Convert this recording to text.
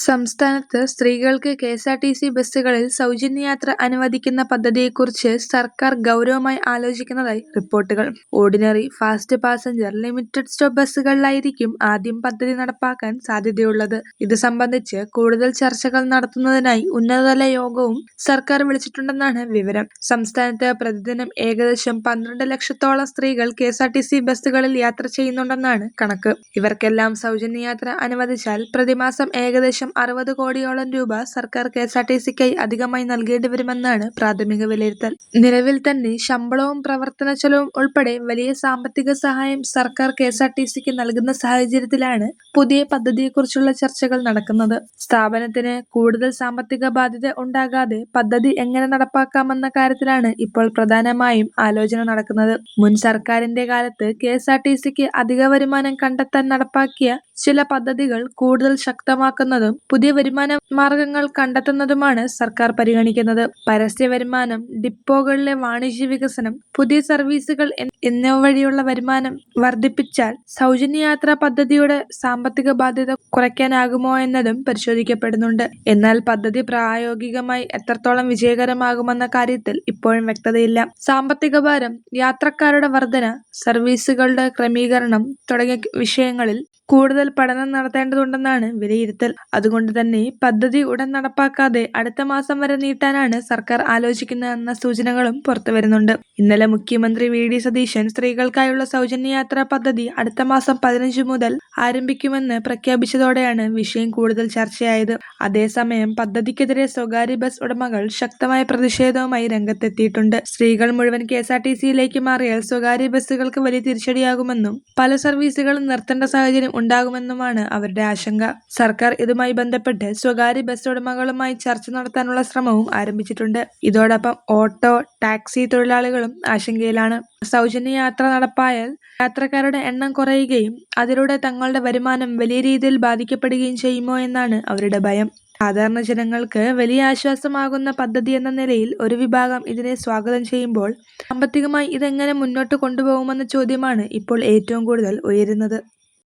സംസ്ഥാനത്ത് സ്ത്രീകൾക്ക് കെഎസ്ആർടിസി ബസ്സുകളിൽ സൗജന്യയാത്ര അനുവദിക്കുന്ന പദ്ധതിയെക്കുറിച്ച് സർക്കാർ ഗൗരവമായി ആലോചിക്കുന്നതായി റിപ്പോർട്ടുകൾ. Ordinary, fast passenger, limited stop ബസ്സുകളിലായിരിക്കും ആദ്യം പദ്ധതി നടപ്പാക്കാൻ സാധ്യതയുള്ളത്. ഇത് സംബന്ധിച്ച് കൂടുതൽ ചർച്ചകൾ നടത്തുന്നതിനായി ഉന്നതതല യോഗവും സർക്കാർ വിളിച്ചിട്ടുണ്ടെന്നാണ് വിവരം. സംസ്ഥാനത്ത് പ്രതിദിനം ഏകദേശം 12 ലക്ഷത്തോളം സ്ത്രീകൾ കെഎസ്ആർടിസി ബസ്സുകളിൽ യാത്ര ചെയ്യുന്നുണ്ടെന്നാണ് കണക്ക്. ഇവർക്കെല്ലാം സൗജന്യയാത്ര അനുവദിച്ചാൽ പ്രതിമാസം ഏകദേശം 60 കോടിയോളം രൂപ സർക്കാർ കെഎസ്ആർടിസിക്കായി അധികമായി നൽകേണ്ടി വരുമെന്നാണ് പ്രാഥമിക വിലയിരുത്തൽ. നിലവിൽ തന്നെ ശമ്പളവും പ്രവർത്തന ചെലവും ഉൾപ്പെടെ വലിയ സാമ്പത്തിക സഹായം സർക്കാർ കെഎസ്ആർടിസിക്ക് നൽകുന്ന സാഹചര്യത്തിലാണ് പുതിയ പദ്ധതിയെക്കുറിച്ചുള്ള ചർച്ചകൾ നടക്കുന്നത്. സ്ഥാപനത്തിന് കൂടുതൽ സാമ്പത്തിക ബാധ്യത ഉണ്ടാകാതെ പദ്ധതി എങ്ങനെ നടപ്പാക്കാമെന്ന കാര്യത്തിലാണ് ഇപ്പോൾ പ്രധാനമായും ആലോചന നടക്കുന്നത്. മുൻ സർക്കാരിന്റെ കാലത്ത് കെഎസ്ആർടിസിക്ക് അധിക വരുമാനം കണ്ടെത്താൻ നടപ്പാക്കിയ ചില പദ്ധതികൾ കൂടുതൽ ശക്തമാക്കുന്നതും പുതിയ വരുമാന മാർഗങ്ങൾ കണ്ടെത്തുന്നതുമാണ് സർക്കാർ പരിഗണിക്കുന്നത്. പരസ്യ വരുമാനം, ഡിപ്പോകളിലെ വാണിജ്യ വികസനം, പുതിയ സർവീസുകൾ എന്നിവ വഴിയുള്ള വരുമാനം വർദ്ധിപ്പിച്ചാൽ സൗജന്യയാത്രാ പദ്ധതിയുടെ സാമ്പത്തിക ബാധ്യത കുറയ്ക്കാനാകുമോ എന്നതും പരിശോധിക്കപ്പെടുന്നുണ്ട്. എന്നാൽ പദ്ധതി പ്രായോഗികമായി എത്രത്തോളം വിജയകരമാകുമെന്ന കാര്യത്തിൽ ഇപ്പോഴും വ്യക്തതയില്ല. സാമ്പത്തിക ഭാരം, യാത്രക്കാരുടെ വർധന, സർവീസുകളുടെ ക്രമീകരണം തുടങ്ങിയ വിഷയങ്ങളിൽ കൂടുതൽ പഠനം നടത്തേണ്ടതുണ്ടെന്നാണ് വിലയിരുത്തൽ. അതുകൊണ്ട് തന്നെ പദ്ധതി ഉടൻ നടപ്പാക്കാതെ അടുത്ത മാസം വരെ നീട്ടാനാണ് സർക്കാർ ആലോചിക്കുന്നതെന്ന സൂചനകളും പുറത്തുവരുന്നുണ്ട്. ഇന്നലെ മുഖ്യമന്ത്രി വി.ഡി. സതീശൻ സ്ത്രീകൾക്കായുള്ള സൗജന്യയാത്രാ പദ്ധതി അടുത്ത മാസം 15 മുതൽ ആരംഭിക്കുമെന്ന് പ്രഖ്യാപിച്ചതോടെയാണ് വിഷയം കൂടുതൽ ചർച്ചയായത്. അതേസമയം പദ്ധതിക്കെതിരെ സ്വകാര്യ ബസ് ഉടമകൾ ശക്തമായ പ്രതിഷേധവുമായി രംഗത്തെത്തിയിട്ടുണ്ട്. സ്ത്രീകൾ മുഴുവൻ കെഎസ്ആർടിസിയിലേക്ക് മാറിയാൽ സ്വകാര്യ ബസ്സുകൾക്ക് വലിയ തിരിച്ചടിയാകുമെന്നും പല സർവീസുകളും നിർത്തേണ്ട സാഹചര്യം ഉണ്ടാകുമെന്നുമാണ് അവരുടെ ആശങ്ക. സർക്കാർ ഇതുമായി ബന്ധപ്പെട്ട് സ്വകാര്യ ബസ് ഉടമകളുമായി ചർച്ച നടത്താനുള്ള ശ്രമവും ആരംഭിച്ചിട്ടുണ്ട്. ഇതോടൊപ്പം ഓട്ടോ, ടാക്സി തൊഴിലാളികളും ആശങ്കയിലാണ്. സൗജന്യയാത്ര നടപ്പായാൽ യാത്രക്കാരുടെ എണ്ണം കുറയുകയും അതിലൂടെ തങ്ങളുടെ വരുമാനം വലിയ രീതിയിൽ ബാധിക്കപ്പെടുകയും ചെയ്യുമോ എന്നാണ് അവരുടെ ഭയം. സാധാരണ ജനങ്ങൾക്ക് വലിയ ആശ്വാസമാകുന്ന പദ്ധതി എന്ന നിലയിൽ ഒരു വിഭാഗം ഇതിനെ സ്വാഗതം ചെയ്യുമ്പോൾ സാമ്പത്തികമായി ഇതെങ്ങനെ മുന്നോട്ട് കൊണ്ടുപോകുമെന്ന ചോദ്യമാണ് ഇപ്പോൾ ഏറ്റവും കൂടുതൽ ഉയരുന്നത്.